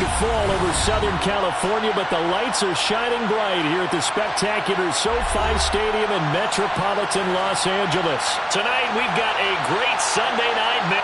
to fall over Southern California, but the lights are shining bright here at the spectacular SoFi Stadium in metropolitan Los Angeles. Tonight, we've got a great Sunday night match.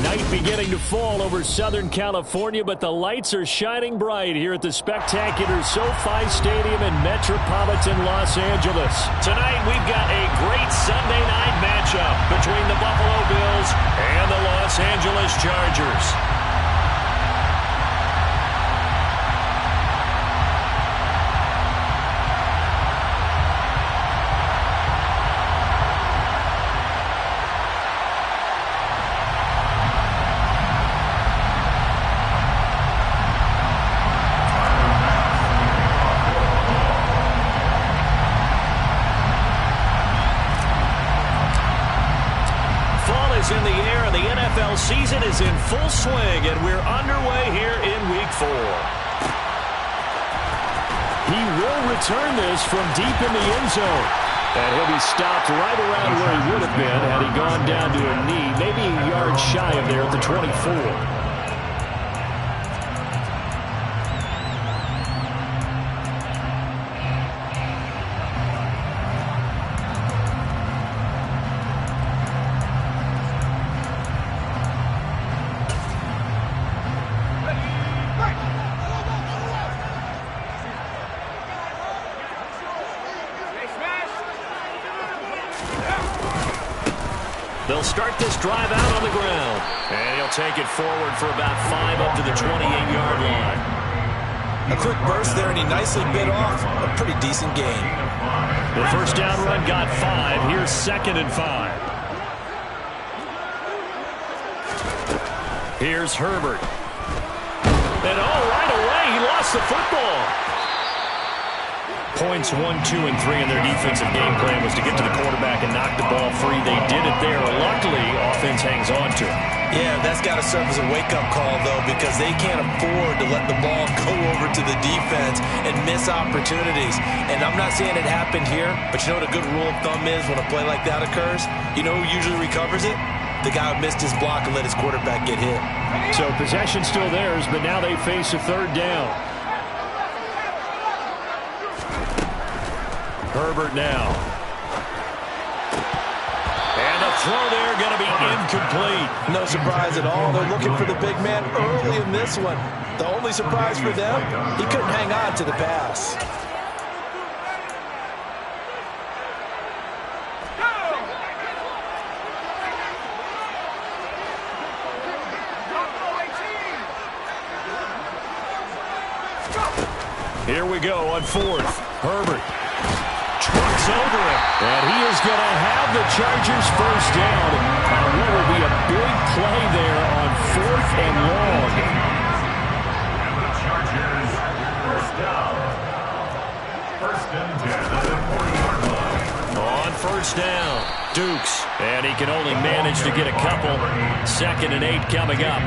Night beginning to fall over Southern California, but the lights are shining bright here at the spectacular SoFi Stadium in metropolitan Los Angeles. Tonight, we've got a great Sunday night matchup between the Buffalo Bills and the Los Angeles Chargers. In the air, and the NFL season is in full swing, and we're underway here in Week 4. He will return this from deep in the end zone, and he'll be stopped right around where he would have been had he gone down to a knee, maybe a yard shy of there at the 24. They'll start this drive out on the ground. And he'll take it forward for about 5 up to the 28-yard line. A quick burst there, and he nicely bit off a pretty decent gain. The first down run got 5. Here's 2nd and 5. Here's Herbert. And right away, he lost the football. Points 1, 2, and 3 in their defensive game plan was to get to the quarterback and knock the ball free. They did it there. Luckily, offense hangs on to it. Yeah, that's got to serve as a wake-up call, though, because they can't afford to let the ball go over to the defense and miss opportunities. And I'm not saying it happened here, but you know what a good rule of thumb is when a play like that occurs? You know who usually recovers it? The guy who missed his block and let his quarterback get hit. So possession still theirs, but now they face a third down. Herbert now. And the throw there going to be incomplete. No surprise at all. They're looking for the big man early in this one. The only surprise for them, he couldn't hang on to the pass. Here we go on fourth. Herbert trucks over it. And he is going to have the Chargers first down. And what will be a big play there on fourth and long. And the Chargers first down. First and 10 at the 40-yard line. On first down, Dukes. And he can only manage to get a couple. 2nd and 8 coming up.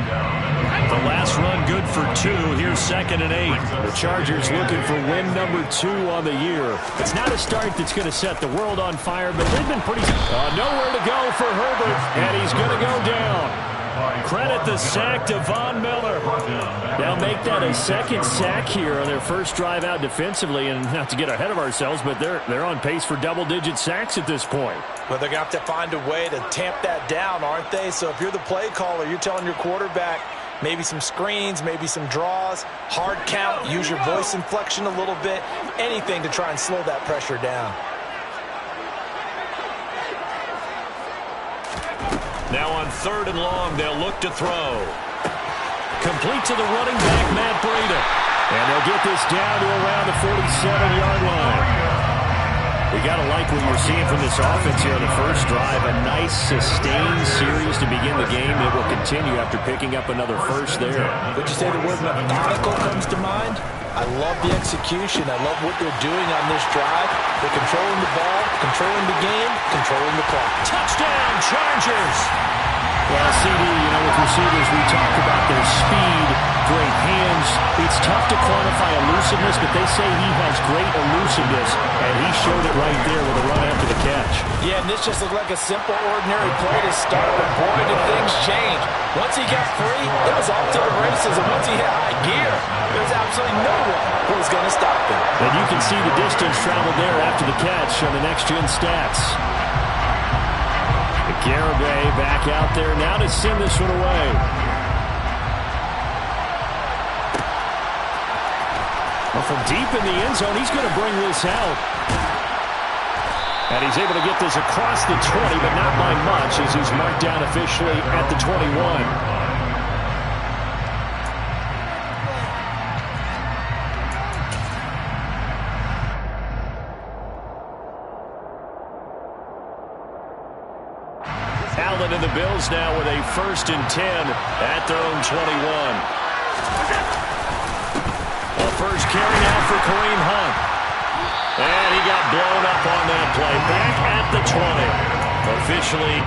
The last run good for 2. Here's 2nd and 8. The Chargers looking for win number 2 on the year. It's not a start that's going to set the world on fire, but they've been pretty... nowhere to go for Herbert, and he's going to go down. Credit the sack to Von Miller. They'll make that a second sack here on their first drive out defensively, and not to get ahead of ourselves, but they're on pace for double-digit sacks at this point. But they're going to have to find a way to tamp that down, aren't they? So if you're the play caller, you're telling your quarterback, maybe some screens, maybe some draws, hard count, use your voice inflection a little bit, anything to try and slow that pressure down. Now on 3rd and long, they'll look to throw. Complete to the running back, Matt Breida. And they'll get this down to around the 47-yard line. We got to like what you're seeing from this offense here on the first drive. A nice, sustained series to begin the game. It will continue after picking up another first there. Would you say the word methodical comes to mind? I love the execution. I love what they're doing on this drive. They're controlling the ball, controlling the game, controlling the clock. Touchdown, Chargers! Well, CD, with receivers, we talk about their speed, great hands. It's tough to quantify elusiveness, but they say he has great elusiveness, and he showed it right there with a run after the catch. Yeah, and this just looked like a simple, ordinary play to start, but boy, did things change. Once he got free, it was off to the races, and once he hit high gear, there was absolutely no one who was going to stop him. And you can see the distance traveled there after the catch on the next-gen stats. Garibay back out there now to send this one away. Well, from deep in the end zone, he's going to bring this out. And he's able to get this across the 20, but not by much as he's marked down officially at the 21. Allen and the Bills now with a 1st and 10 at their own 21. A first carry now for Kareem Hunt. And he got blown up on that play. Back at the 20. Officially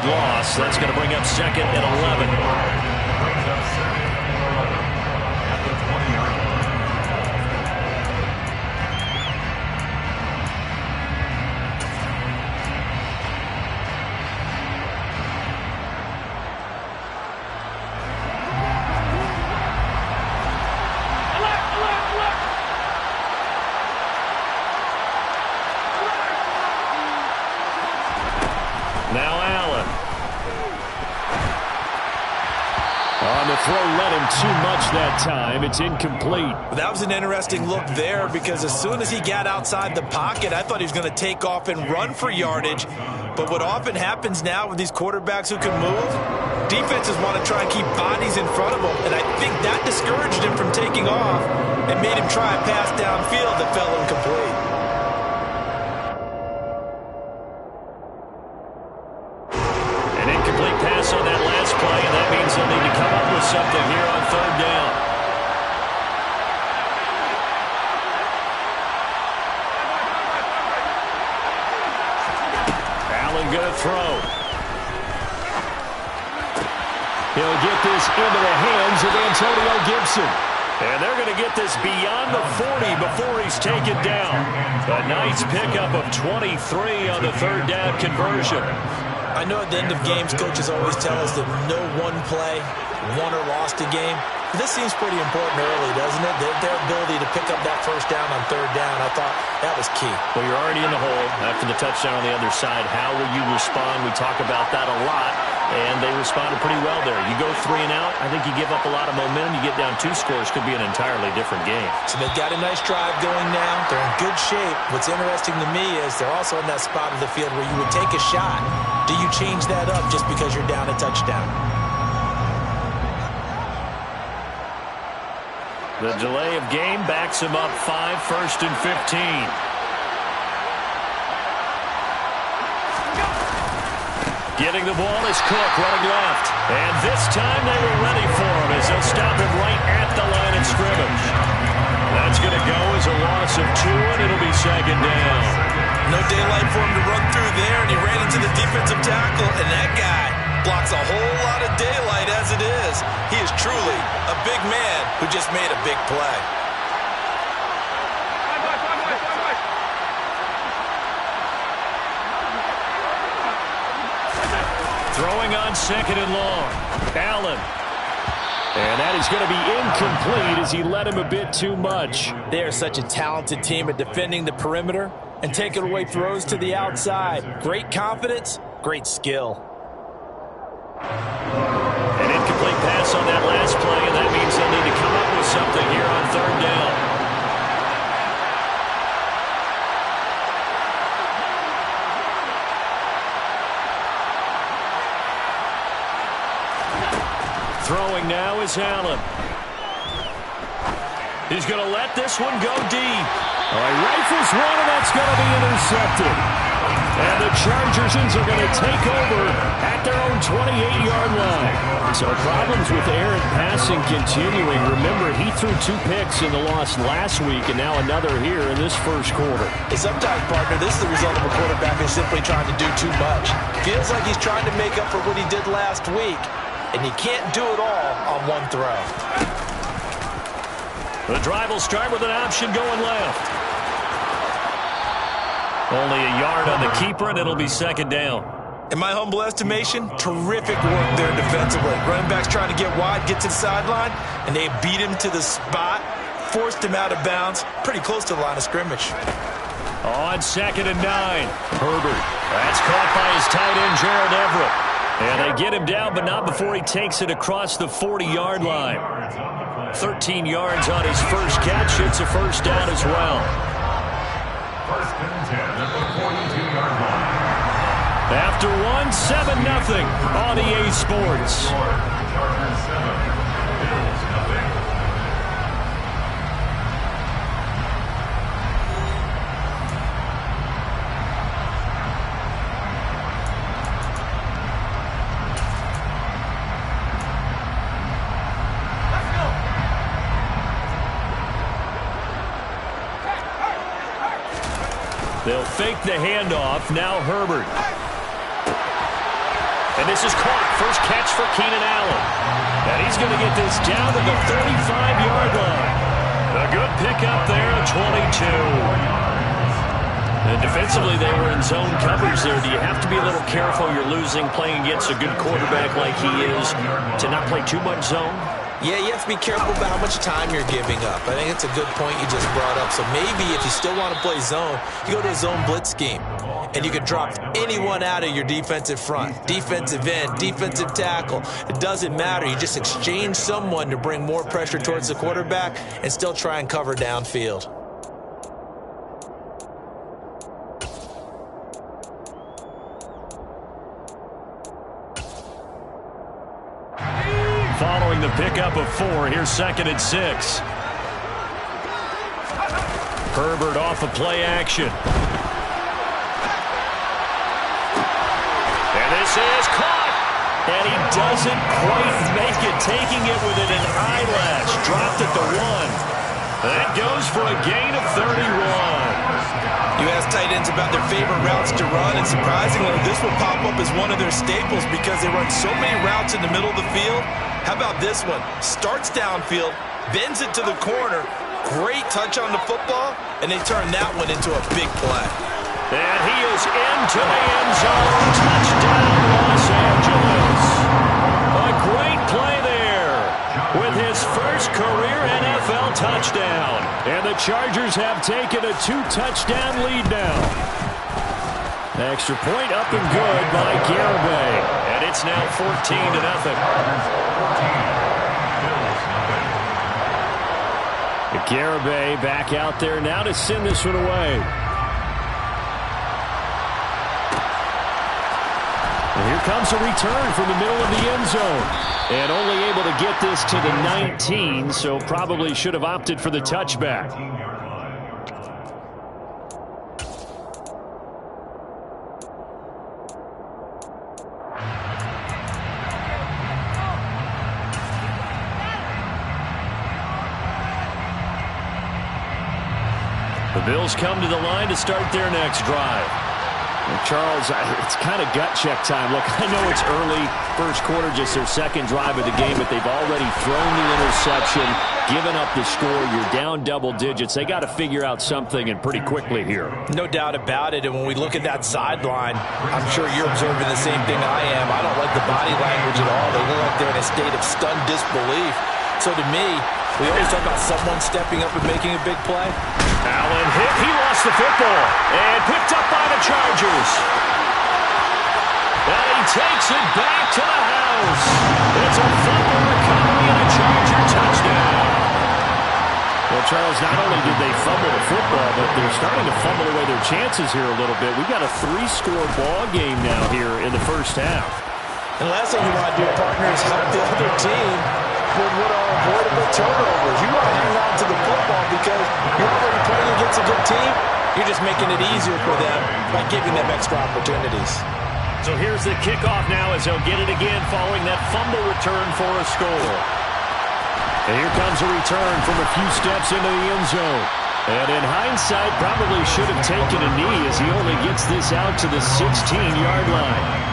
loss. That's going to bring up 2nd and 11. too much that time. It's incomplete. That was an interesting look there because as soon as he got outside the pocket, I thought he was going to take off and run for yardage. But what often happens now with these quarterbacks who can move, defenses want to try and keep bodies in front of them. And I think that discouraged him from taking off and made him try a pass downfield that fell incomplete. An incomplete pass on that last play, and that means they'll need to come up with something here on third down. Allen going to throw. He'll get this into the hands of Antonio Gibson. And they're going to get this beyond the 40 before he's taken down. A nice pickup of 23 on the third down conversion. I know at the end of games, coaches always tell us that no one play won or lost a game. This seems pretty important early, doesn't it? Their ability to pick up that first down on third down, I thought that was key. Well, you're already in the hole after the touchdown on the other side. How will you respond? We talk about that a lot, and they responded pretty well there. You go 3 and out, I think you give up a lot of momentum. You get down 2 scores, could be an entirely different game. So they've got a nice drive going now. They're in good shape. What's interesting to me is they're also in that spot of the field where you would take a shot. Do you change that up just because you're down a touchdown? The delay of game backs him up 5, 1st and 15. Getting the ball is Cook running left. And this time they were ready for him as they'll stop him right at the line of scrimmage. That's going to go as a loss of 2, and it'll be second down. No daylight for him to run through there, and he ran into the defensive tackle, and that guy blocks a whole lot of daylight as it is. He is truly a big man who just made a big play. Throwing on 2nd and long. Allen. And that is going to be incomplete as he led him a bit too much. They are such a talented team at defending the perimeter and taking away throws to the outside. Great confidence, great skill. An incomplete pass on that last play, and that means they'll need to come up with something here on third down. Throwing now is Allen. He's going to let this one go deep. All right, rifles one, and that's going to be intercepted. And the Chargers are going to take over at their own 28-yard line. So problems with errant passing continuing. Remember, he threw 2 picks in the loss last week, and now another here in this first quarter. Hey, sometimes, partner, this is the result of a quarterback who's simply trying to do too much. Feels like he's trying to make up for what he did last week, and he can't do it all on one throw. The drive will start with an option going left. Only a yard on the keeper, and it'll be second down. In my humble estimation, terrific work there defensively. Running backs trying to get wide, get to the sideline, and they beat him to the spot, forced him out of bounds, pretty close to the line of scrimmage. On 2nd and 9, Herbert. That's caught by his tight end, Gerald Everett. And they get him down, but not before he takes it across the 40-yard line. 13 yards on his first catch. It's a first down as well. 1st and 10 at the 42-yard line. After 7-0 on EA Sports. Chargers 7, Bills 0. They'll fake the handoff. Now Herbert. And this is caught. First catch for Keenan Allen. And he's going to get this down to the 35-yard line. A good pickup there at 22. And defensively, they were in zone coverage there. Do you have to be a little careful? You're losing, playing against a good quarterback like he is, to not play too much zone? Yeah, you have to be careful about how much time you're giving up. I think it's a good point you just brought up. So maybe if you still want to play zone, you go to a zone blitz scheme. and you can drop anyone out of your defensive front. Defensive end, defensive tackle. It doesn't matter. You just exchange someone to bring more pressure towards the quarterback and still try and cover downfield. Following the pickup of 4, here's 2nd and 6. Herbert off of play action. And this is caught. And he doesn't quite make it, taking it within an eyelash. Dropped at the 1. That goes for a gain of 31. You ask tight ends about their favorite routes to run, and surprisingly, this will pop up as one of their staples because they run so many routes in the middle of the field. How about this one? Starts downfield, bends it to the corner, great touch on the football, and they turn that one into a big play. And he is into the end zone. Touchdown, Los Angeles. A great play there with his first career NFL touchdown. And the Chargers have taken a 2-touchdown lead now. Extra point up and good by Garibay. And it's now 14-0. Garibay back out there now to send this one away. And here comes a return from the middle of the end zone. And only able to get this to the 19, so probably should have opted for the touchback. The Bills come to the line to start their next drive. And Charles, it's kind of gut check time. Look, I know it's early, first quarter, just their second drive of the game, but they've already thrown the interception, given up the score. You're down double digits. They got to figure out something, and pretty quickly here. No doubt about it, and when we look at that sideline, I'm sure you're observing the same thing I am. I don't like the body language at all. They look like they're in a state of stunned disbelief. So to me, we always talk about someone stepping up and making a big play. Allen hit. He lost the football and picked up by the Chargers. And he takes it back to the house. It's a fumble recovery and a Charger touchdown. Well, Charles, not only did they fumble the football, but they're starting to fumble away their chances here a little bit. We've got a 3-score ball game now here in the first half. And last thing you want to do, partner, is help the other team with what are avoidable turnovers. You want to hang on to the football because you're already playing against a good team. You're just making it easier for them by giving them extra opportunities. So here's the kickoff now as they'll get it again following that fumble return for a score. And here comes a return from a few steps into the end zone. And in hindsight, probably should have taken a knee as he only gets this out to the 16-yard line.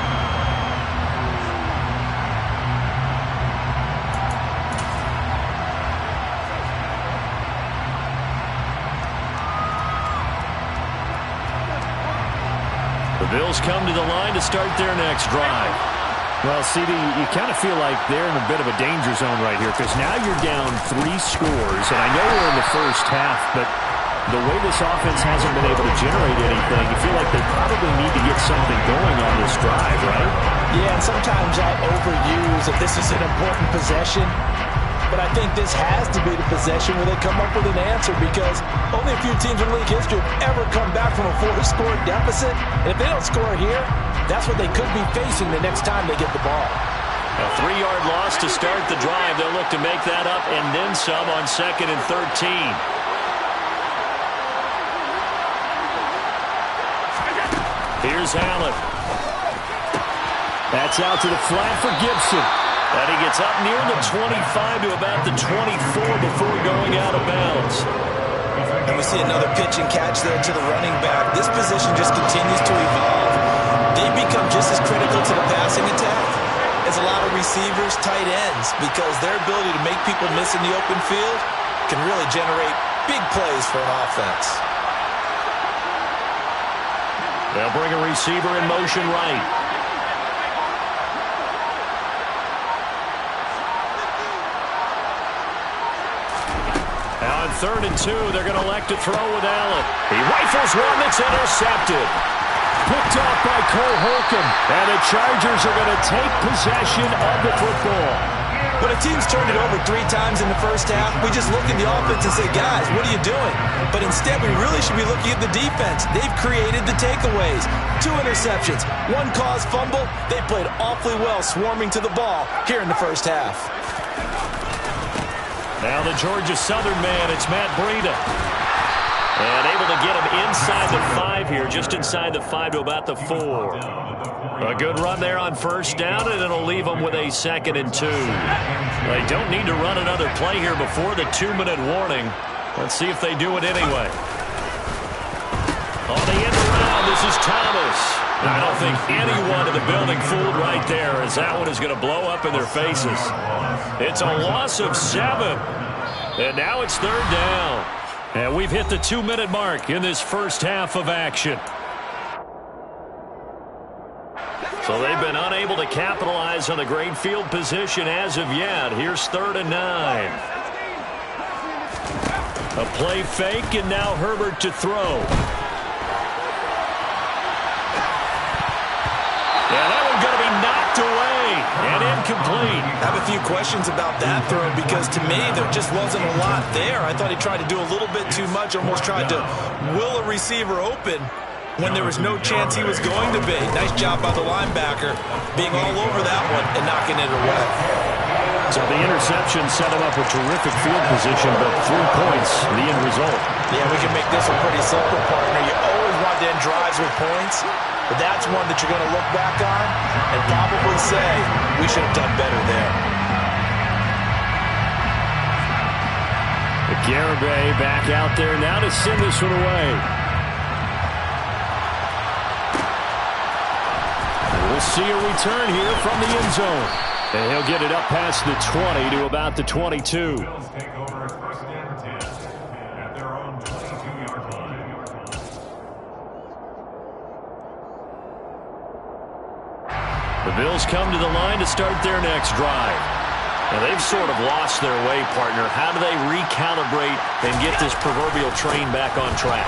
The Bills come to the line to start their next drive. Well, CD, you kind of feel like they're in a bit of a danger zone right here because now you're down 3 scores, and I know we're in the first half, but the way this offense hasn't been able to generate anything, you feel like they probably need to get something going on this drive, right? Yeah, and sometimes I overuse that this is an important possession. But I think this has to be the possession where they come up with an answer because only a few teams in league history have ever come back from a 4-score deficit. And if they don't score here, that's what they could be facing the next time they get the ball. A 3-yard loss to start the drive. They'll look to make that up and then some on 2nd and 13. Here's Allen. That's out to the flat for Gibson. And he gets up near the 25 to about the 24 before going out of bounds. And we see another pitch and catch there to the running back. This position just continues to evolve. They become just as critical to the passing attack as a lot of receivers, tight ends, because their ability to make people miss in the open field can really generate big plays for an offense. They'll bring a receiver in motion right. Now on 3rd and 2, they're going to elect to throw with Allen. He rifles one that's intercepted. picked off by Cole Holcomb. And the Chargers are going to take possession of the football. When a team's turned it over 3 times in the first half, we just look at the offense and say, guys, what are you doing? But instead, we really should be looking at the defense. They've created the takeaways. 2 interceptions, 1 caused fumble. They played awfully well swarming to the ball here in the first half. Now the Georgia Southern man, it's Matt Breida. And able to get him inside the 5 here, just inside the 5 to about the 4. A good run there on first down, and it'll leave them with a 2nd and 2. They don't need to run another play here before the 2-minute warning. Let's see if they do it anyway. On the end around, this is Thomas. I don't think anyone in the building fooled right there, as that one is going to blow up in their faces. It's a loss of 7. And now it's 3rd down. And we've hit the 2-minute mark in this first half of action. So they've been unable to capitalize on the great field position as of yet. Here's 3rd and 9. A play fake, and now Herbert to throw. Yeah, that one's going to be knocked away and incomplete. I have a few questions about that throw because to me there just wasn't a lot there. I thought he tried to do a little bit too much, almost tried to will a receiver open when there was no chance he was going to be. Nice job by the linebacker being all over that one and knocking it away. So the interception set him up with terrific field position, but 3 points, the end result. Yeah, we can make this one pretty simple, partner. You always want to end drives with points, but that's one that you're going to look back on and probably say, we should have done better there. Garibay back out there now to send this one away. We'll see a return here from the end zone. And he'll get it up past the 20 to about the 22. Bills take over first and 10 at their own 22-yard line. The Bills come to the line to start their next drive. Now they've sort of lost their way, partner. How do they recalibrate and get this proverbial train back on track?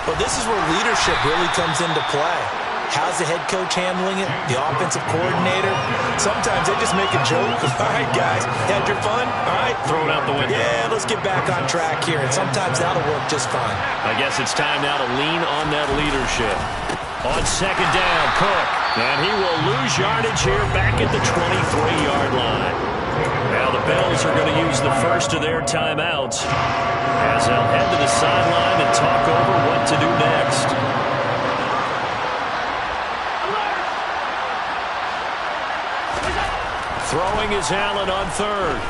Well, this is where leadership really comes into play. How's the head coach handling it? The offensive coordinator? Sometimes they just make a joke. All right, guys, had your fun? All right. Throw it out the window. Yeah, let's get back on track here. And sometimes that'll work just fine. I guess it's time now to lean on that leadership. On 2nd down, Cook. And he will lose yardage here back at the 23-yard line. Now the Bills are going to use the first of their timeouts as they'll head to the sideline and talk over what to do next. Throwing is Allen on 3rd.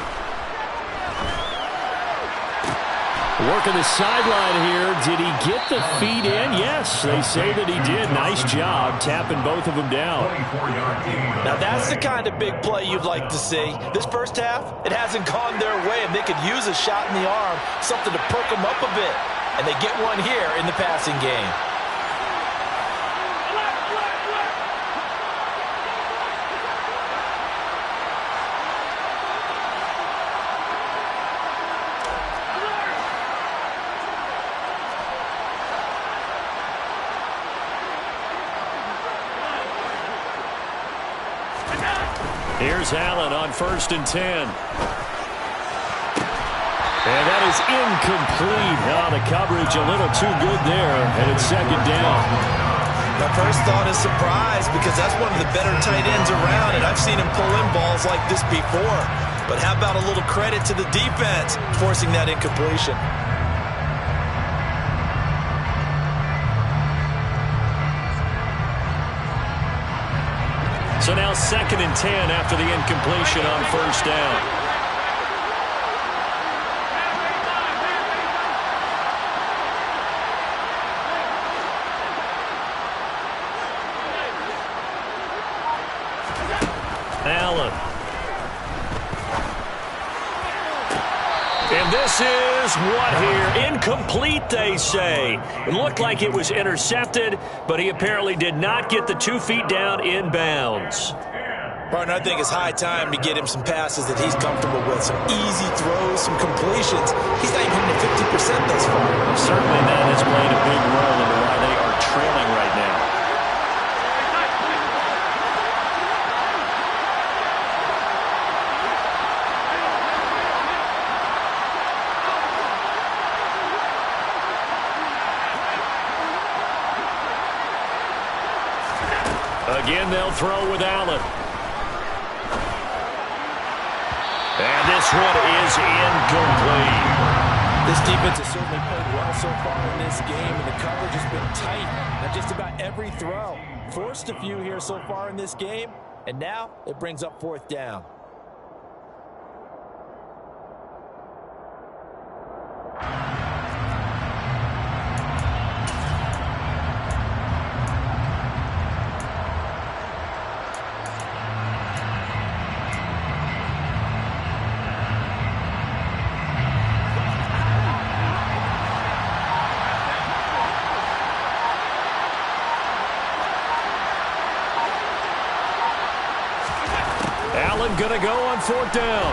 Working the sideline here. Did he get the feet in? Yes, they say that he did. Nice job tapping both of them down. Now that's the kind of big play you'd like to see. This first half, it hasn't gone their way, and they could use a shot in the arm, something to perk them up a bit. And they get one here in the passing game. Here's Allen on 1st and 10. And that is incomplete. Oh, the coverage a little too good there, and it's 2nd down. My first thought is surprise because that's one of the better tight ends around, and I've seen him pull in balls like this before. But how about a little credit to the defense forcing that incompletion? So now 2nd and 10 after the incompletion on 1st down. Allen. And this is what here? Incomplete, they say. It looked like it was intercepted, but he apparently did not get the 2 feet down inbounds. Partner, I think it's high time to get him some passes that he's comfortable with. Some easy throws, some completions. He's not even hitting 50% thus far. Certainly that has played a big role in why they are trailing right now. Again, they'll throw with Allen. And this one is incomplete. This defense has certainly played well so far in this game, and the coverage has been tight on just about every throw. Forced a few here so far in this game, and now it brings up 4th down. Allen going to go on 4th down.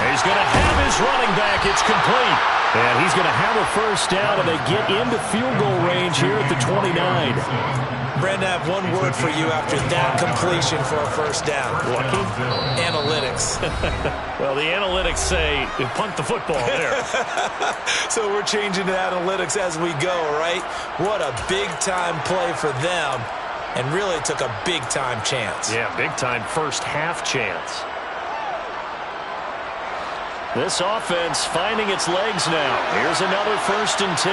He's going to have his running back. It's complete. And he's going to have a 1st down, and they get into field goal range here at the 29. Brandon, I have one word for you after that completion for a 1st down. Lucky? Analytics. Well, the analytics say punt the football there. So we're changing to analytics as we go, right? What a big-time play for them. And really took a big-time chance. Yeah, big-time first-half chance. This offense finding its legs now. Here's another 1st and 10.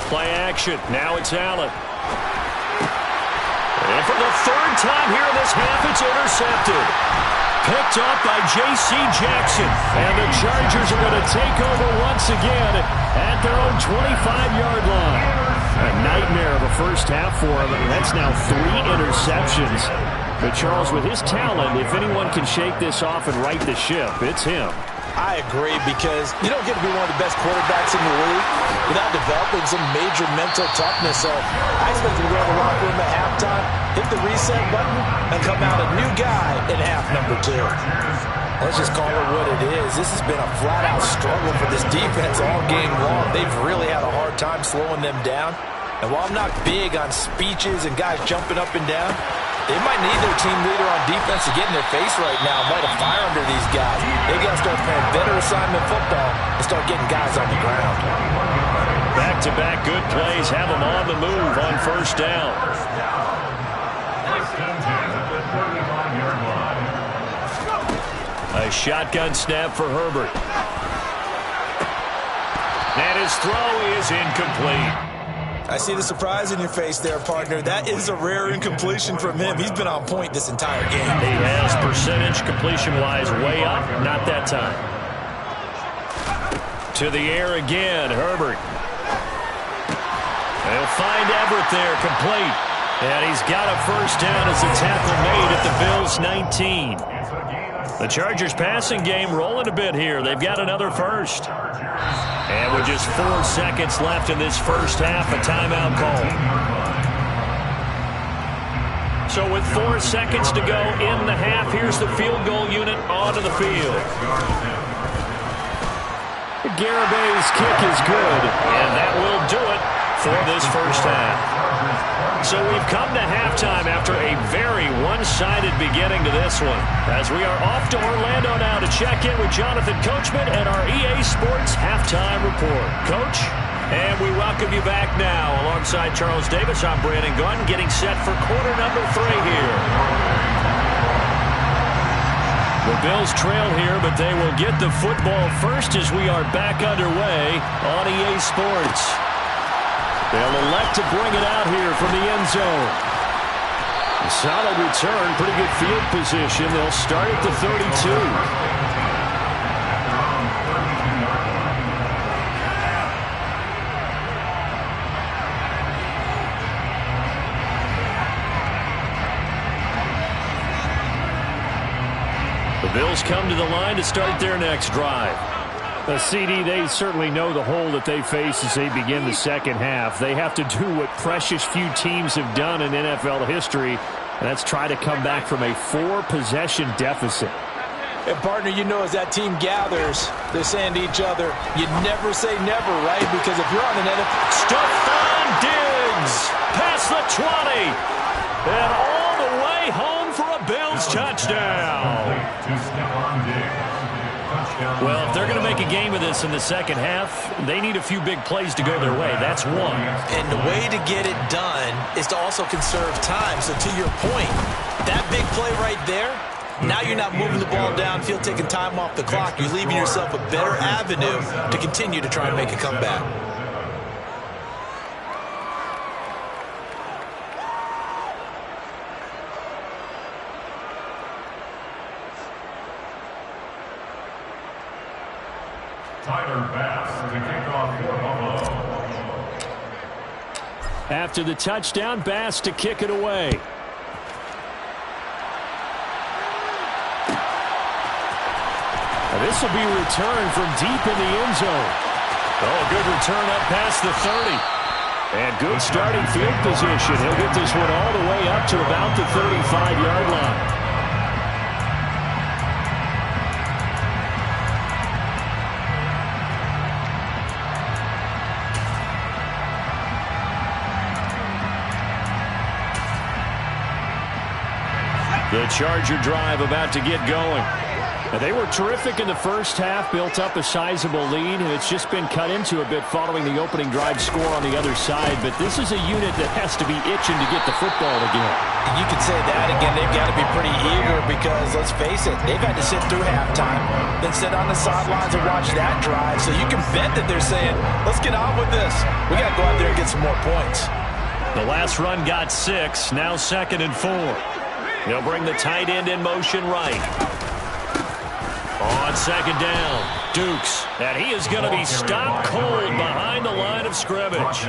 Play action. Now it's Allen. And for the 3rd time here in this half, it's intercepted. Picked up by J.C. Jackson. And the Chargers are going to take over once again at their own 25-yard line. A nightmare of a first half for him. That's now 3 interceptions. But Charles, with his talent, if anyone can shake this off and right the ship, it's him. I agree, because you don't get to be one of the best quarterbacks in the league without developing some major mental toughness. So I expect him to go to the locker room at halftime, hit the reset button, and come out a new guy in half number 2. Let's just call it what it is. This has been a flat-out struggle for this defense all game long. They've really had a hard time slowing them down. And while I'm not big on speeches and guys jumping up and down, they might need their team leader on defense to get in their face right now and light a fire under these guys. They got to start playing better assignment football and start getting guys on the ground. Back-to-back good plays have them on the move on 1st down. A shotgun snap for Herbert. And his throw is incomplete. I see the surprise in your face there, partner. That is a rare incompletion from him. He's been on point this entire game. He has percentage completion-wise way up. Not that time. To the air again, Herbert. They'll find Everett there, complete. And he's got a 1st down as the tackle made at the Bills' 19. The Chargers passing game rolling a bit here. They've got another 1st. And with just 4 seconds left in this first half, a timeout call. So with 4 seconds to go in the half, here's the field goal unit onto the field. Garabay's kick is good, and that will do it for this first half. So we've come to halftime after a very one-sided beginning to this one, as we are off to Orlando now to check in with Jonathan Coachman and our EA Sports Halftime Report. Coach, and we welcome you back now. Alongside Charles Davis, I'm Brandon Gunn, getting set for quarter number 3 here. The Bills trail here, but they will get the football first as we are back underway on EA Sports. They'll elect to bring it out here from the end zone. A solid return, pretty good field position. They'll start at the 32. The Bills come to the line to start their next drive. CD, they certainly know the hole that they face as they begin the second half. They have to do what precious few teams have done in NFL history, and that's try to come back from a 4-possession deficit. And, partner, you know, as that team gathers, they're saying to each other, you never say never, right? Because if you're on an NFL... Stephon Diggs past the 20 and all the way home for a Bills touchdown. to Stephon Diggs. Touchdown. Well, if they're going to make a game of this in the second half, they need a few big plays to go their way. That's one. And the way to get it done is to also conserve time. So to your point, that big play right there, now you're not moving the ball downfield, taking time off the clock. You're leaving yourself a better avenue to continue to try and make a comeback. Tyler Bass to kick off for Buffalo. After the touchdown, Bass to kick it away. This will be returned from deep in the end zone. Oh, good return up past the 30. And good starting field position. He'll get this one all the way up to about the 35-yard line. The Charger drive about to get going. They were terrific in the first half, built up a sizable lead, and it's just been cut into a bit following the opening drive score on the other side. But this is a unit that has to be itching to get the football again. You could say that again. They've got to be pretty eager because, let's face it, they've had to sit through halftime, then sit on the sidelines and watch that drive. So you can bet that they're saying, let's get on with this. We got to go out there and get some more points. The last run got 6, now 2nd and 4. They'll bring the tight end in motion right. On 2nd down, Dukes, and he is going to be stopped cold behind the line of scrimmage.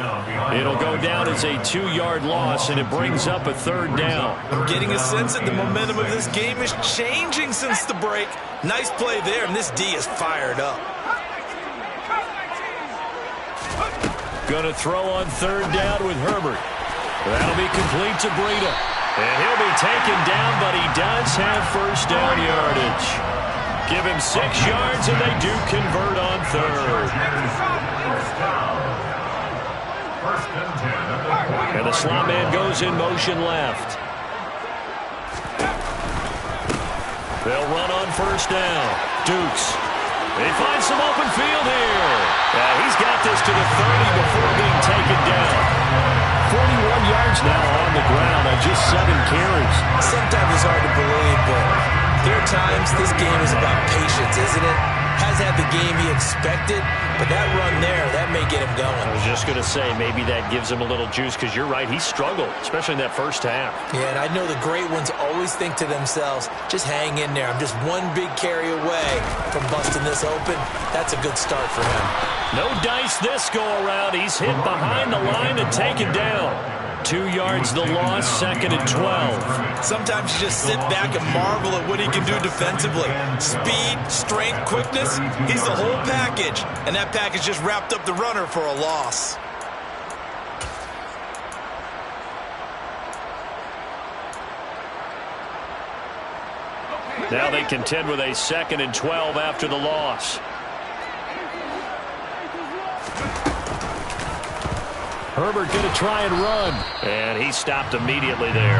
It'll go down as a 2-yard loss, and it brings up a 3rd down. I'm getting a sense that the momentum of this game is changing since the break. Nice play there, and this D is fired up. Going to throw on 3rd down with Herbert. That'll be complete to Breida. And he'll be taken down, but he does have 1st down yardage. Give him 6 yards, and they do convert on 3rd. And the slot man goes in motion left. They'll run on 1st down. Dukes. They find some open field here. He's got this to the 30 before being taken down. 41 yards now on the ground on just 7 carries. Sometimes it's hard to believe, but there are times this game is about patience, isn't it? Has had the game he expected, but that run there, that may get him going. I was just going to say, maybe that gives him a little juice, because you're right, he struggled, especially in that first half. Yeah, and I know the great ones always think to themselves, just hang in there. I'm just one big carry away from busting this open. That's a good start for him. No dice this go-around. He's hit behind the line and taken down. 2 yards the loss, 2nd and 12. Sometimes you just sit back and marvel at what he can do defensively. Speed, strength, quickness, he's the whole package. And that package just wrapped up the runner for a loss. Now they contend with a 2nd and 12 after the loss. Herbert going to try and run. And he stopped immediately there.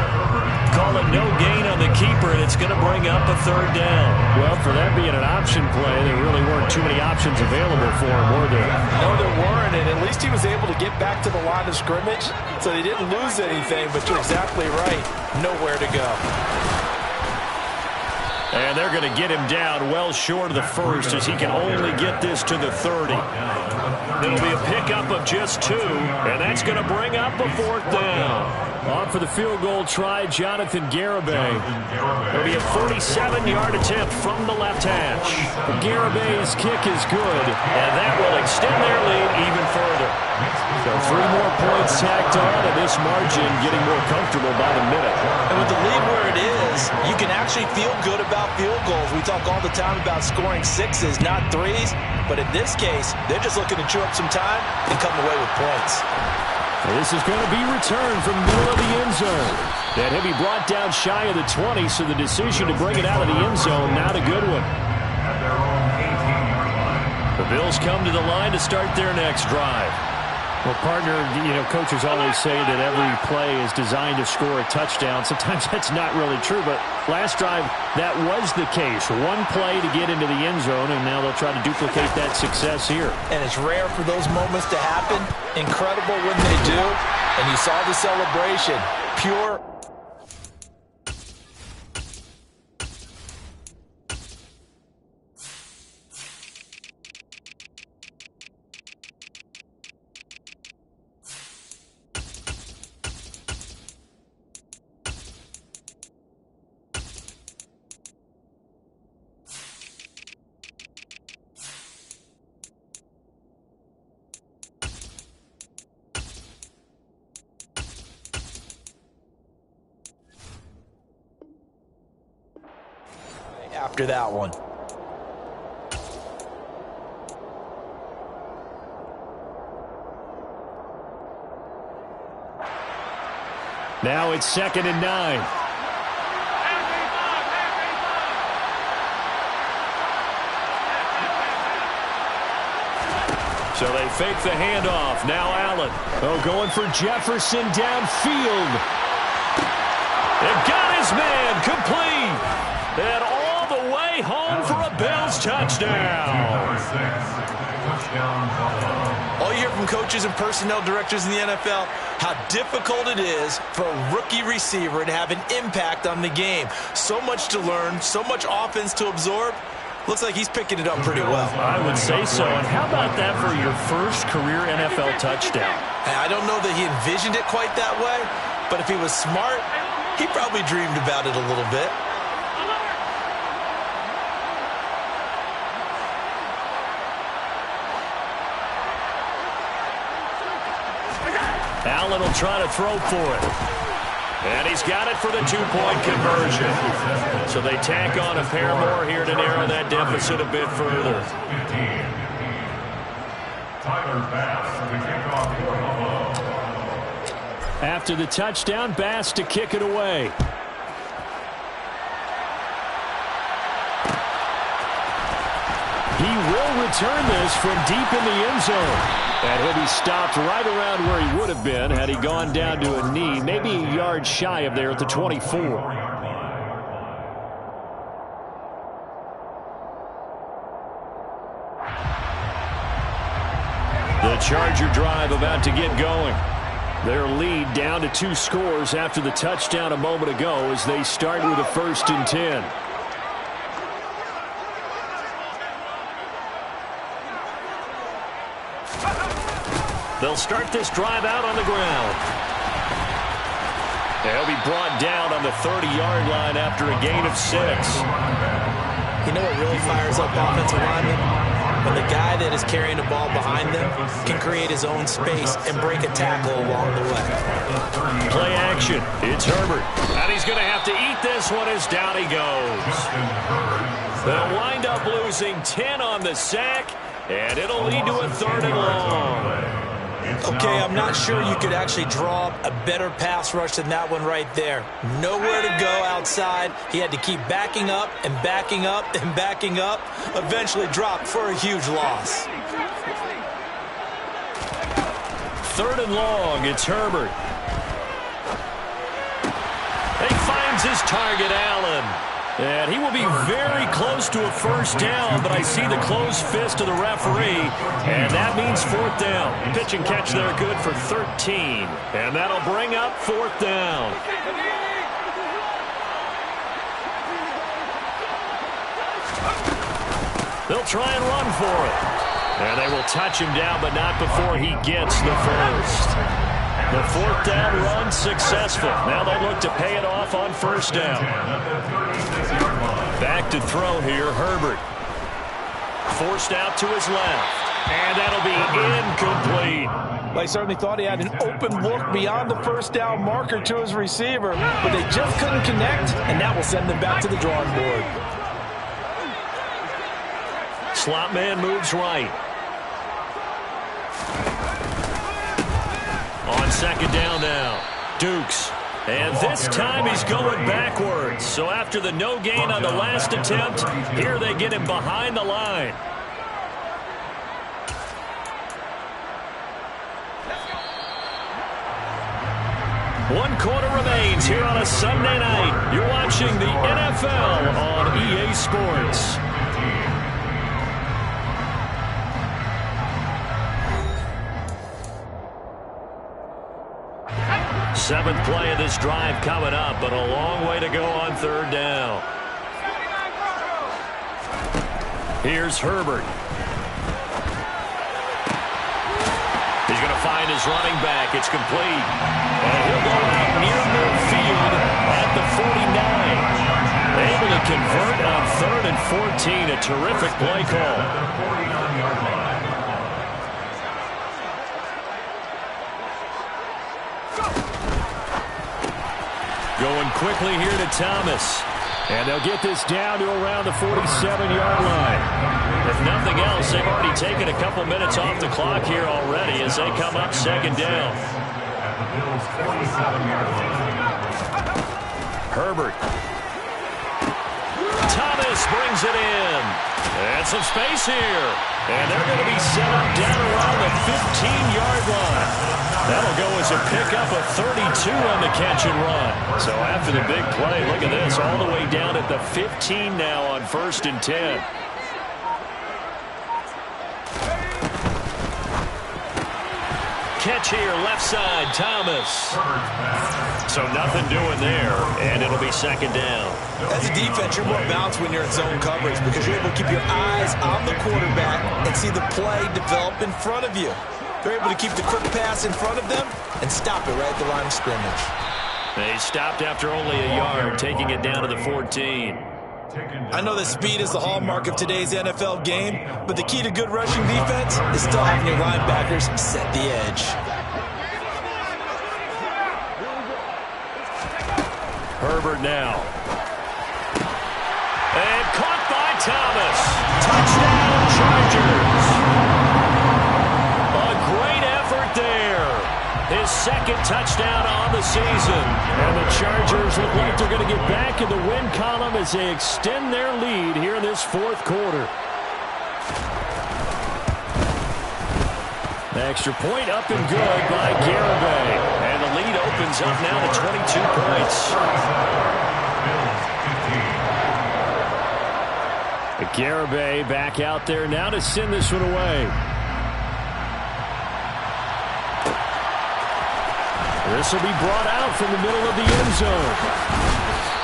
Call it no gain on the keeper, and it's going to bring up a 3rd down. Well, for that being an option play, there really weren't too many options available for him, were there? No, there weren't, and at least he was able to get back to the line of scrimmage, so they didn't lose anything, but you're exactly right. Nowhere to go. And they're going to get him down well short of the 1st as he can only get this to the 30. It'll be a pickup of just 2, and that's going to bring up a 4th down. On for the field goal try, Jonathan Garibay. It'll be a 47-yard attempt from the left hash. Garibay's kick is good, and that will extend their lead even further. So 3 more points tacked on, and this margin getting more comfortable by the minute. And with the lead where it is, you can actually feel good about field goals. We talk all the time about scoring 6s, not 3s. But in this case, they're just looking to chew up some time and come away with points. This is going to be returned from the middle of the end zone. And he'll be brought down shy of the 20, so the decision to bring it out of the end zone, not a good one. At their own 18-yard line. The Bills come to the line to start their next drive. Well, partner, coaches always say that every play is designed to score a touchdown. Sometimes that's not really true, but last drive, that was the case. One play to get into the end zone, and now they'll try to duplicate that success here. And it's rare for those moments to happen. Incredible when they do. And you saw the celebration. Pure. After that one. Now it's 2nd and 9. So they fake the handoff. Now Allen. Oh, going for Jefferson downfield. It got his man complete. And all the way home for a Bills touchdown. All you hear from coaches and personnel directors in the NFL, how difficult it is for a rookie receiver to have an impact on the game. So much to learn, so much offense to absorb. Looks like he's picking it up pretty well. I would say so. And how about that for your first career NFL touchdown? I don't know that he envisioned it quite that way, but if he was smart, he probably dreamed about it a little bit. Allen will try to throw for it. And he's got it for the two-point conversion. So they tack on a pair more here to narrow that deficit a bit further. After the touchdown, Bass to kick it away. He will return this from deep in the end zone. And he'll be stopped right around where he would have been had he gone down to a knee, maybe a yard shy of there at the 24. The Charger drive about to get going. Their lead down to 2 scores after the touchdown a moment ago as they start with a 1st and 10. They'll start this drive out on the ground. They'll be brought down on the 30-yard line after a gain of 6. You know what really fires up offensive linemen? When the guy that is carrying the ball behind them can create his own space and break a tackle along the way. Play action. It's Herbert. And he's going to have to eat this one as down he goes. They'll wind up losing 10 on the sack, and it'll lead to a 3rd and long. Okay, I'm not sure you could actually draw a better pass rush than that one right there. Nowhere to go outside. He had to keep backing up and backing up and backing up. Eventually dropped for a huge loss. 3rd and long. It's Herbert. He finds his target, Allen. And he will be very close to a 1st down, but I see the closed fist of the referee, and that means 4th down. Pitch and catch there good for 13, and that'll bring up 4th down. They'll try and run for it. And they will touch him down, but not before he gets the 1st. The 4th down run successful. Now they look to pay it off on 1st down. Back to throw here, Herbert. Forced out to his left. And that'll be incomplete. Well, he certainly thought he had an open look beyond the 1st down marker to his receiver, but they just couldn't connect, and that will send them back to the drawing board. Slot man moves right. On 2nd down now, Dukes. And this time he's going backwards. So after the no gain on the last attempt, here they get him behind the line. 1 quarter remains here on a Sunday night. You're watching the NFL on EA Sports. Seventh play of this drive coming up, but a long way to go on 3rd down. Here's Herbert. He's going to find his running back. It's complete. And he'll go out near midfield at the 49. Able to convert on 3rd and 14. A terrific play call. Going quickly here to Thomas. And they'll get this down to around the 47-yard line. If nothing else, they've already taken a couple minutes off the clock here already as they come up 2nd down. Herbert. Thomas brings it in. And some space here. And they're going to be set up down around the 15-yard line. That'll go as a pickup of 32 on the catch and run. So after the big play, look at this, all the way down at the 15 now on 1st and 10. Catch here, left side, Thomas. So nothing doing there, and it'll be 2nd down. As a defense, you're more balanced when you're in zone coverage because you're able to keep your eyes on the quarterback and see the play develop in front of you. They're able to keep the quick pass in front of them and stop it right at the line of scrimmage. They stopped after only a yard, taking it down to the 14. I know that speed is the hallmark of today's NFL game, but the key to good rushing defense is still having your linebackers set the edge. Herbert now. And caught by Thomas. Touchdown, Chargers. A great effort there. His 2nd touchdown on the season. And the Chargers look like they're going to get back in the win column as they extend their lead here in this 4th quarter. Extra point up and good by Garibay. And the lead opens up now to 22 points. Garibay back out there now to send this one away. This will be brought out from the middle of the end zone.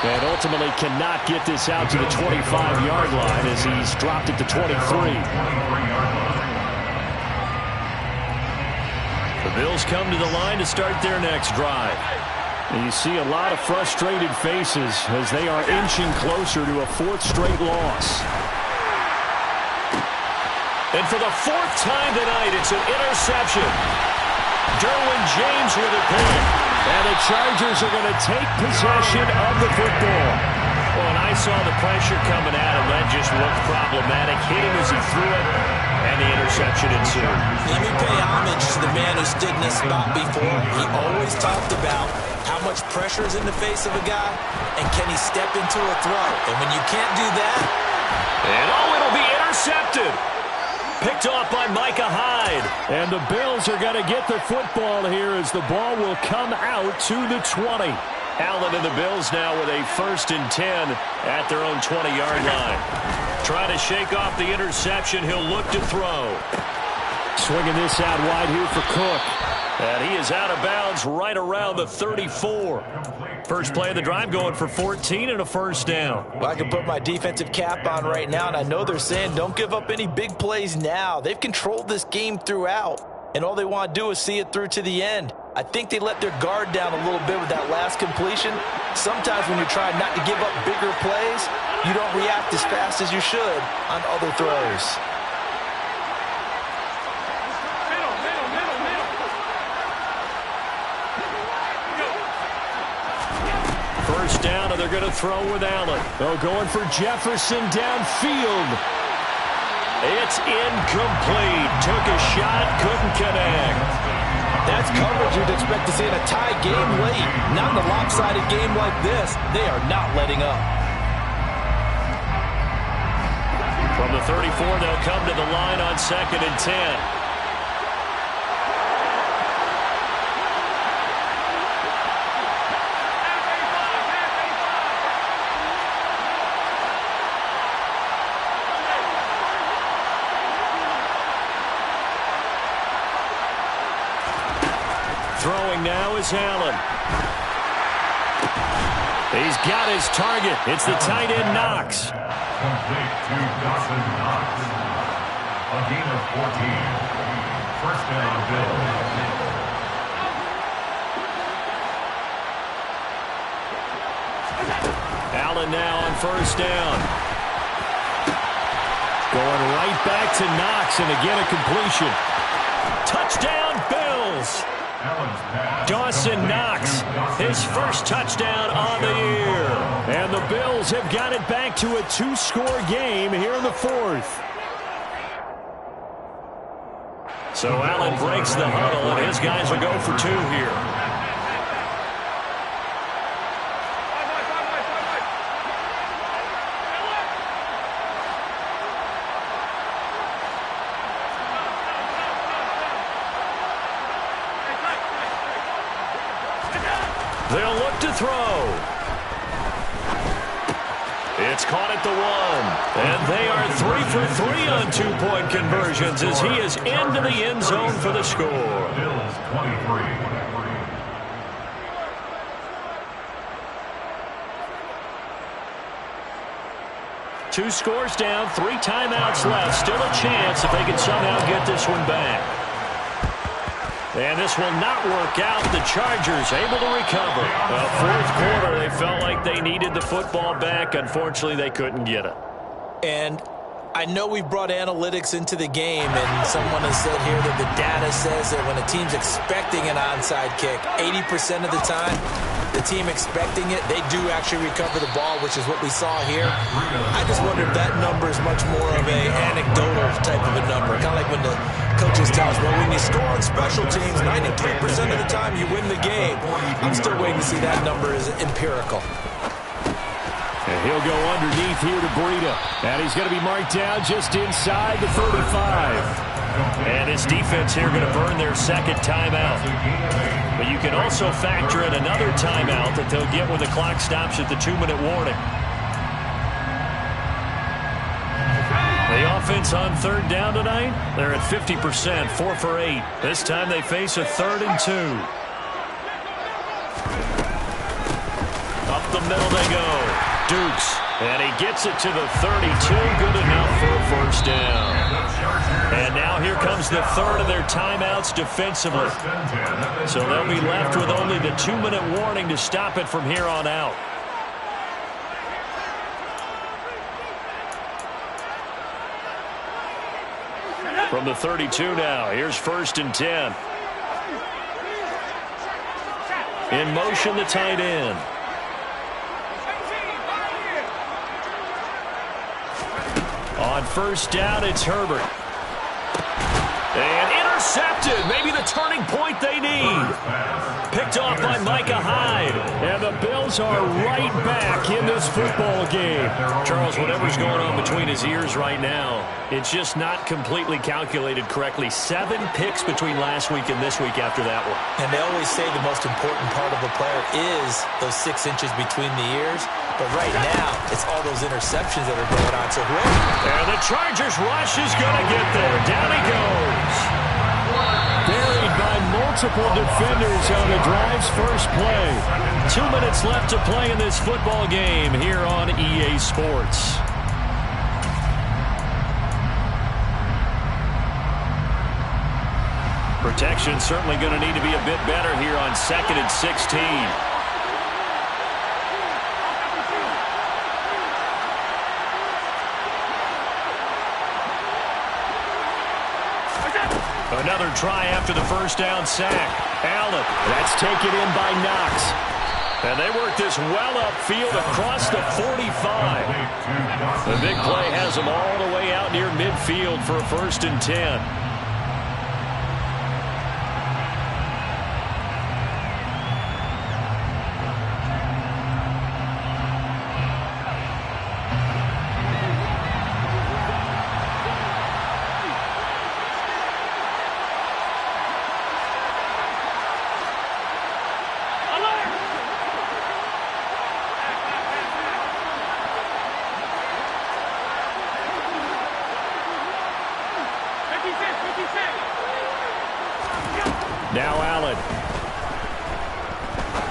And ultimately cannot get this out to the 25-yard line as he's dropped it to 23. The Bills come to the line to start their next drive. And you see a lot of frustrated faces as they are inching closer to a 4th straight loss. And for the 4th time tonight, it's an interception. Derwin James with a pick. And the Chargers are going to take possession of the football. Well, and I saw the pressure coming at him. That just looked problematic. Hit him as he threw it, and the interception ensued. Let me pay homage to the man who stood in this spot before. He always talked about how much pressure is in the face of a guy, and can he step into a throw. And when you can't do that... And it'll be intercepted. Picked off by Micah Hyde. And the Bills are going to get the football here as the ball will come out to the 20. Allen and the Bills now with a 1st and 10 at their own 20-yard line. Trying to shake off the interception. He'll look to throw. Swinging this out wide here for Cook. And he is out of bounds right around the 34. First play of the drive going for 14 and a 1st down. Well, I can put my defensive cap on right now, and I know they're saying don't give up any big plays now. They've controlled this game throughout, and all they want to do is see it through to the end. I think they let their guard down a little bit with that last completion. Sometimes when you're trying not to give up bigger plays, you don't react as fast as you should on other throws. First down, and they're going to throw with Allen. Oh, going for Jefferson downfield. It's incomplete. Took a shot, couldn't connect. That's coverage you'd expect to see in a tie game late. Not in a lopsided game like this. They are not letting up. From the 34, they'll come to the line on 2nd and 10. is Allen. He's got his target. It's the tight end, Knox. Complete to Dawson Knox. A gain of 14. First down, Bills. Allen now on first down. Going right back to Knox, and again a completion. Touchdown, Bills. Dawson Knox, his first touchdown on the year. And the Bills have got it back to a 2-score game here in the fourth. So Allen breaks the huddle, and his guys will go for 2 here. They'll look to throw. It's caught at the 1. And they are 3 for 3 on 2-point conversions as he is into the end zone for the score. Bills 23. 2 scores down, 3 timeouts left. Still a chance if they can somehow get this one back. And this will not work out. The Chargers able to recover. Fourth quarter, they felt like they needed the football back. Unfortunately, they couldn't get it. And I know we brought analytics into the game, and someone has said here that the data says that when a team's expecting an onside kick, 80% of the time, the team expecting it, they do actually recover the ball, which is what we saw here. I just wonder if that number is much more of a anecdotal type of a number. Kind of like when the coaches tell us, well, when you score on special teams, 93% of the time you win the game. I'm still waiting to see that number is empirical. And he'll go underneath here to Breida. And he's going to be marked down just inside the 35. And his defense here going to burn their second timeout. But you can also factor in another timeout that they'll get when the clock stops at the 2-minute warning. The offense on third down tonight, they're at 50%, 4 for 8. This time they face a 3rd and 2. Up the middle they go. Dukes, and he gets it to the 32. Good enough for a first down. And now here comes the third of their timeouts defensively. So they'll be left with only the 2-minute warning to stop it from here on out. From the 32 now, here's 1st and 10. In motion, the tight end. On first down, it's Herbert. And intercepted. Maybe the turning point they need. Picked off by Micah Hyde. And the Bills are right back in this football game. Charles, whatever's going on between his ears right now, it's just not completely calculated correctly. 7 picks between last week and this week after that one. And they always say the most important part of a player is those 6 inches between the ears. But right now, it's all those interceptions that are going on. So and the Chargers rush is going to get there. Down he goes. Buried by multiple defenders on the drive's first play. 2 minutes left to play in this football game here on EA Sports. Protection certainly going to need to be a bit better here on 2nd and 16. Another try after the first down sack. Allen, that's taken in by Knox. And they work this well upfield across the 45. The big play has them all the way out near midfield for a 1st and 10.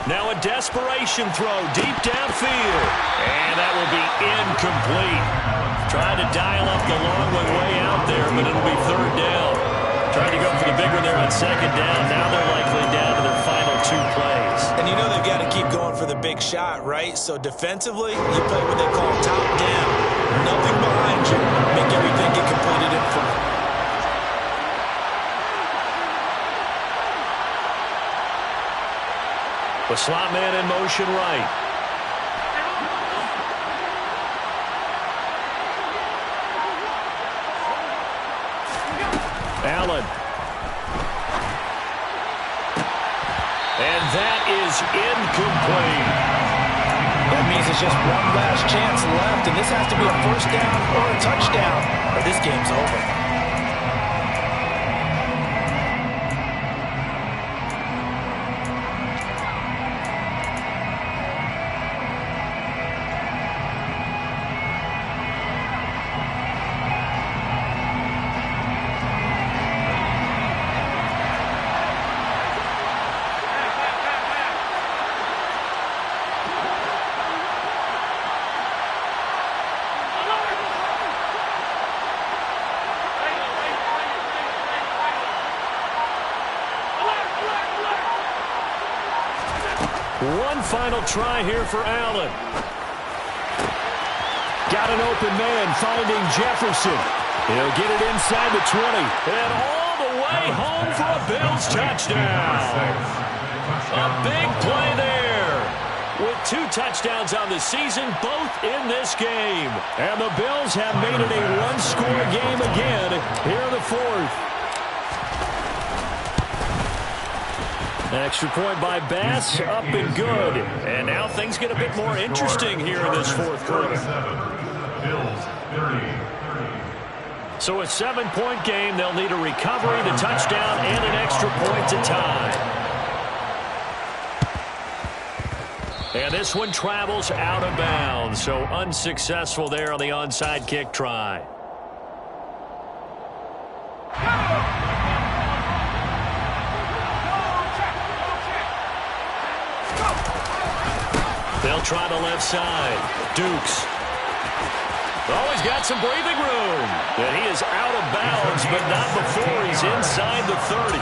Now a desperation throw deep downfield. And that will be incomplete. Tried to dial up the long one way out there, but it'll be third down. Tried to go for the big one there on second down. Now they're likely down to their final 2 plays. And you know they've got to keep going for the big shot, right? So defensively, you play what they call top down. Nothing behind you. Make everything get completed in front. The slot man in motion right. Allen. And that is incomplete. That means it's just one last chance left, and this has to be a first down or a touchdown, or this game's over. One final try here for Allen. Got an open man, finding Jefferson. He'll get it inside the 20. And all the way home for a Bills touchdown. A big play there. With 2 touchdowns on the season, both in this game. And the Bills have made it a one-score game again here in the 4th. Extra point by Bass, up and good. And now things get a bit more interesting here in this 4th quarter. So a 7-point game, they'll need a recovery, the touchdown, and an extra point to tie. And this one travels out of bounds, so unsuccessful there on the onside kick try. They'll try the left side. Dukes. Oh, he's got some breathing room. And he is out of bounds, but not before he's inside the 30.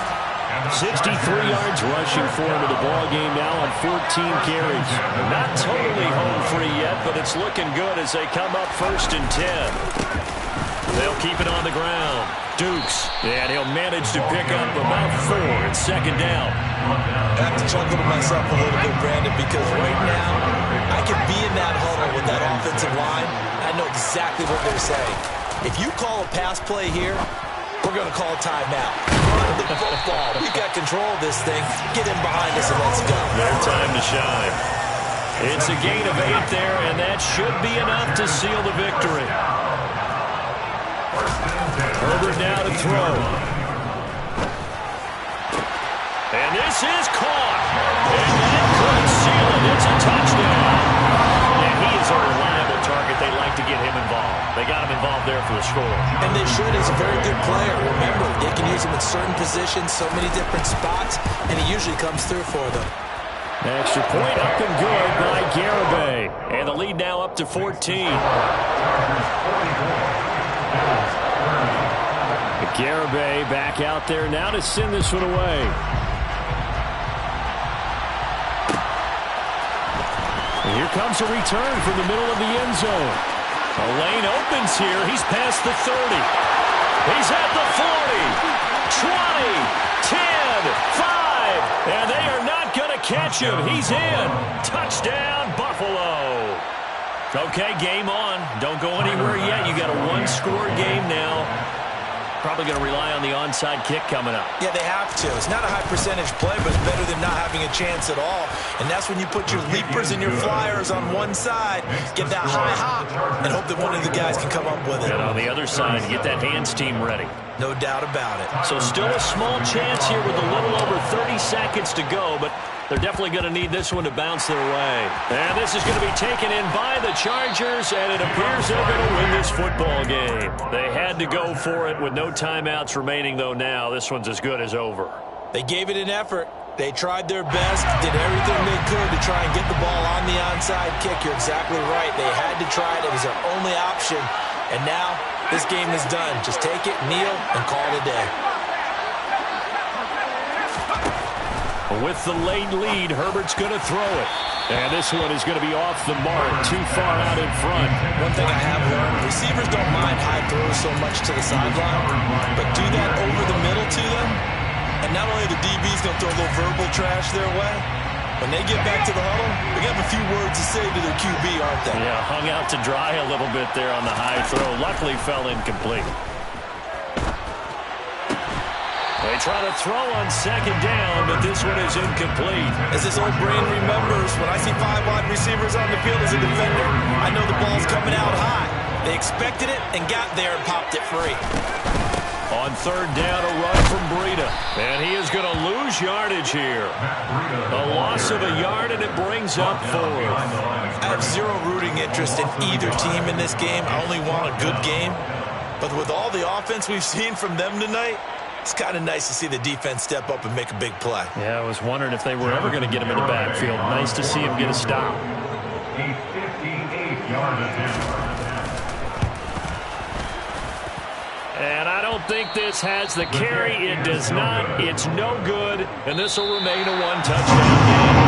63 yards rushing for him in the ball game now on 14 carries. Not totally home free yet, but it's looking good as they come up 1st and 10. They'll keep it on the ground. Dukes, and he'll manage to pick up about 4 at 2nd down. I have to chuckle to myself a little bit, Brandon, because right now I could be in that huddle with that offensive line. I know exactly what they're saying. If you call a pass play here, we're going to call a timeout. Run the football. We've got control of this thing. Get in behind us and let's go. Their time to shine. It's a gain of 8 there, and that should be enough to seal the victory. Herbert now to throw. And this is caught. And that could seal it. It's a touchdown. And he is a reliable target. They like to get him involved. They got him involved there for the score. And they should. He's a very good player. Remember, they can use him in certain positions, so many different spots, and he usually comes through for them. Extra point up and good by Garibay. And the lead now up to 14. Garibay back out there now to send this one away. And here comes a return from the middle of the end zone. A lane opens here. He's past the 30. He's at the 40, 20, 10, 5. And they are not going to catch him. He's in. Touchdown, Buffalo. Okay, game on. Don't go anywhere yet. You got a one-score game now. Probably going to rely on the onside kick coming up. Yeah, they have to. It's not a high percentage play, but it's better than not having a chance at all. And that's when you put your leapers and your flyers on one side, get that high hop, and hope that one of the guys can come up with it. And on the other side, get that hands team ready. No doubt about it. So still a small chance here with a little over 30 seconds to go, but they're definitely going to need this one to bounce their way. And this is going to be taken in by the Chargers, and it appears they're going to win this football game. They had to go for it with no timeouts remaining, though now. This one's as good as over. They gave it an effort. They tried their best, did everything they could to try and get the ball on the onside kick. You're exactly right. They had to try it. It was their only option. And now this game is done. Just take it, kneel, and call it a day. With the late lead, Herbert's going to throw it. And this one is going to be off the mark, too far out in front. One thing I have learned, receivers don't mind high throws so much to the sideline, but do that over the middle to them, and not only the DB's going to throw a little verbal trash their way, when they get back to the huddle, they have a few words to say to their QB, aren't they? Yeah, hung out to dry a little bit there on the high throw. Luckily fell incomplete. They try to throw on second down, but this one is incomplete. As this old brain remembers, when I see 5 wide receivers on the field as a defender, I know the ball's coming out high. They expected it and got there and popped it free. On third down, a run from Breida. And he is going to lose yardage here. A loss of a yard, and it brings up fourth. I have zero rooting interest in either team in this game. I only want a good game. But with all the offense we've seen from them tonight, it's kind of nice to see the defense step up and make a big play. Yeah, I was wondering if they were ever going to get him in the backfield. Nice to see him get a stop. A 58-yard attempt. And I don't think this has the carry. It does not. It's no good. And this will remain a one-touchdown game.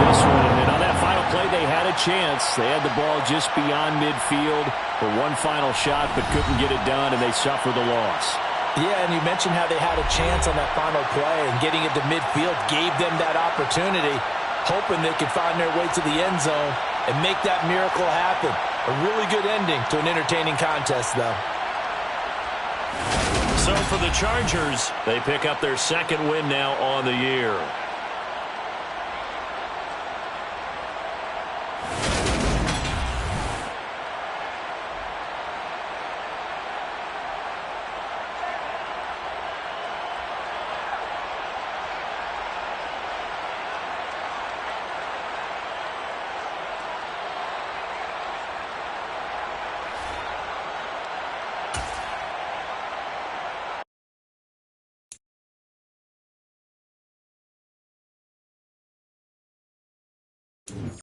This one. And on that final play, they had a chance. They had the ball just beyond midfield for one final shot, but couldn't get it done, and they suffered the loss. Yeah, and you mentioned how they had a chance on that final play, and getting it to midfield gave them that opportunity, hoping they could find their way to the end zone and make that miracle happen. A really good ending to an entertaining contest, though. So for the Chargers, they pick up their second win now on the year.